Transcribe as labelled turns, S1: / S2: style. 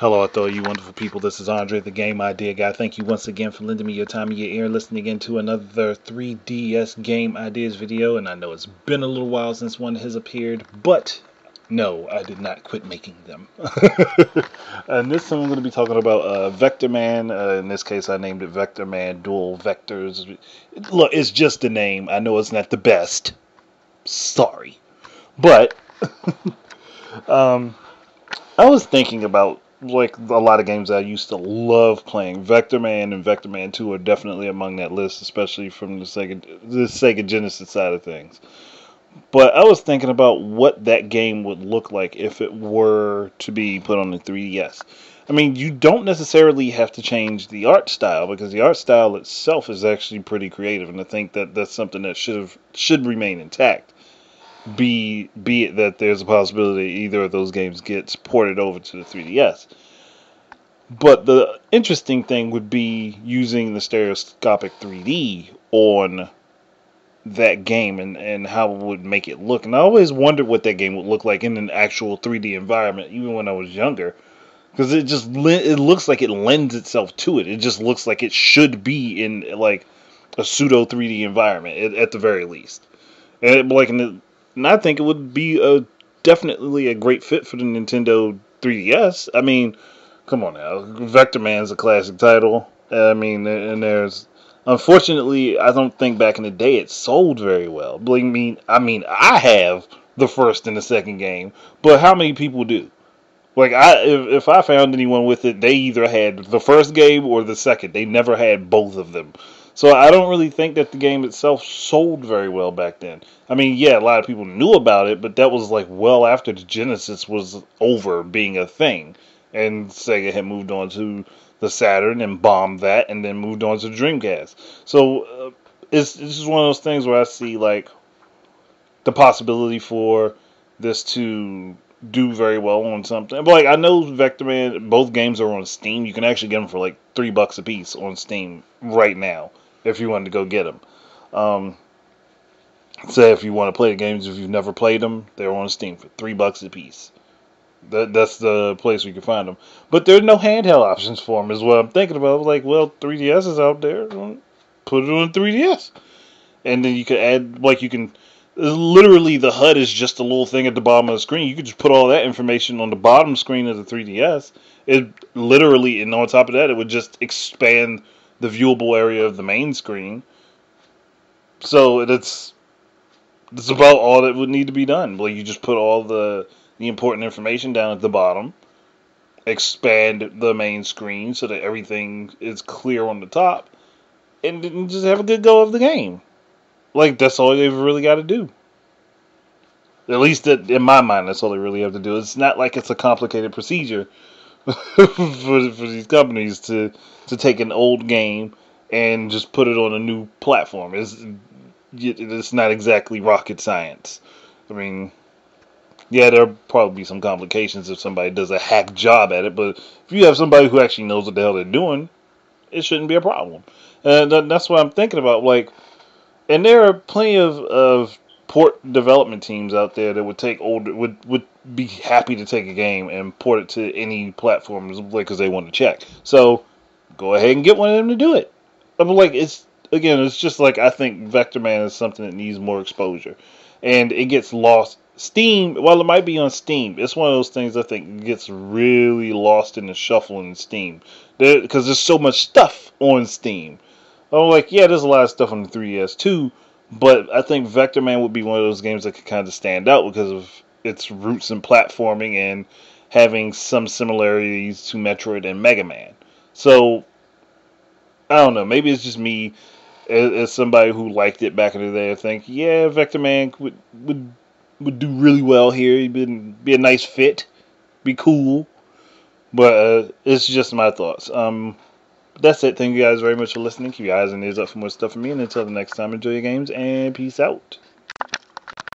S1: Hello out there, you wonderful people. This is Andre, the Game Idea Guy. Thank you once again for lending me your time and your ear, listening again to another 3DS Game Ideas video. And I know it's been a little while since one has appeared, but no, I did not quit making them. And this time I'm going to be talking about Vectorman. In this case, I named it Vectorman Dual Vectors. Look, it's just a name. I know it's not the best. Sorry. But I was thinking about like a lot of games I used to love playing. Vectorman and Vectorman 2 are definitely among that list, especially from the Sega Genesis side of things. But I was thinking about what that game would look like if it were to be put on the 3DS. I mean, you don't necessarily have to change the art style because the art style itself is actually pretty creative, and I think that that's something that should remain intact. Be it that there's a possibility either of those games gets ported over to the 3DS. But the interesting thing would be using the stereoscopic 3D on that game and how it would make it look. And I always wondered what that game would look like in an actual 3D environment, even when I was younger. Because it looks like it lends itself to it. It just looks like it should be in like a pseudo 3D environment at the very least. And I think it would be definitely a great fit for the Nintendo 3DS. I mean, come on now. Vectorman's a classic title. I mean, and unfortunately, I don't think back in the day it sold very well. I have the first and the second game, but how many people do? Like, if I found anyone with it, they either had the first game or the second. They never had both of them. So I don't really think that the game itself sold very well back then. I mean, yeah, a lot of people knew about it, but that was like well after the Genesis was over being a thing. And Sega had moved on to the Saturn and bombed that and then moved on to the Dreamcast. So it's just one of those things where I see like the possibility for this to do very well on something. But like I know Vectorman, both games are on Steam. You can actually get them for like $3 a piece on Steam right now if you wanted to go get them. Say if you want to play the games, if you've never played them, they're on Steam for $3 a piece. That's the place where you can find them. But there's no handheld options for them is what I'm thinking about. Like, well, 3DS is out there. Put it on 3DS. And then you could add, like, literally the HUD is just a little thing at the bottom of the screen. You could just put all that information on the bottom screen of the 3DS. It literally, and on top of that, it would just expand the viewable area of the main screen. So it's about all that would need to be done. Like, you just put all the important information down at the bottom, expand the main screen so that everything is clear on the top, and then just have a good go of the game. Like, that's all they've really got to do. At least in my mind, that's all they really have to do. It's not like it's a complicated procedure for these companies to take an old game and just put it on a new platform. It's not exactly rocket science. I mean, yeah, there'll probably be some complications if somebody does a hack job at it, but if you have somebody who actually knows what the hell they're doing, it shouldn't be a problem. And that's what I'm thinking about. Like, and there are plenty of port development teams out there that would be happy to take a game and port it to any platform because they want to check. So go ahead and get one of them to do it. I mean, like, it's just like I think Vectorman is something that needs more exposure, and it gets lost. Steam, while it might be on Steam, it's one of those things I think gets really lost in the shuffle in Steam because there's so much stuff on Steam. I'm like, yeah, there's a lot of stuff on the 3DS too, but I think Vectorman would be one of those games that could kind of stand out because of its roots in platforming and having some similarities to Metroid and Mega Man. So, I don't know, maybe it's just me as somebody who liked it back in the day. I think, yeah, Vectorman would do really well here. He'd be a nice fit, be cool. But it's just my thoughts. That's it. Thank you guys very much for listening. Keep your eyes and ears up for more stuff from me. And until the next time, enjoy your games and peace out.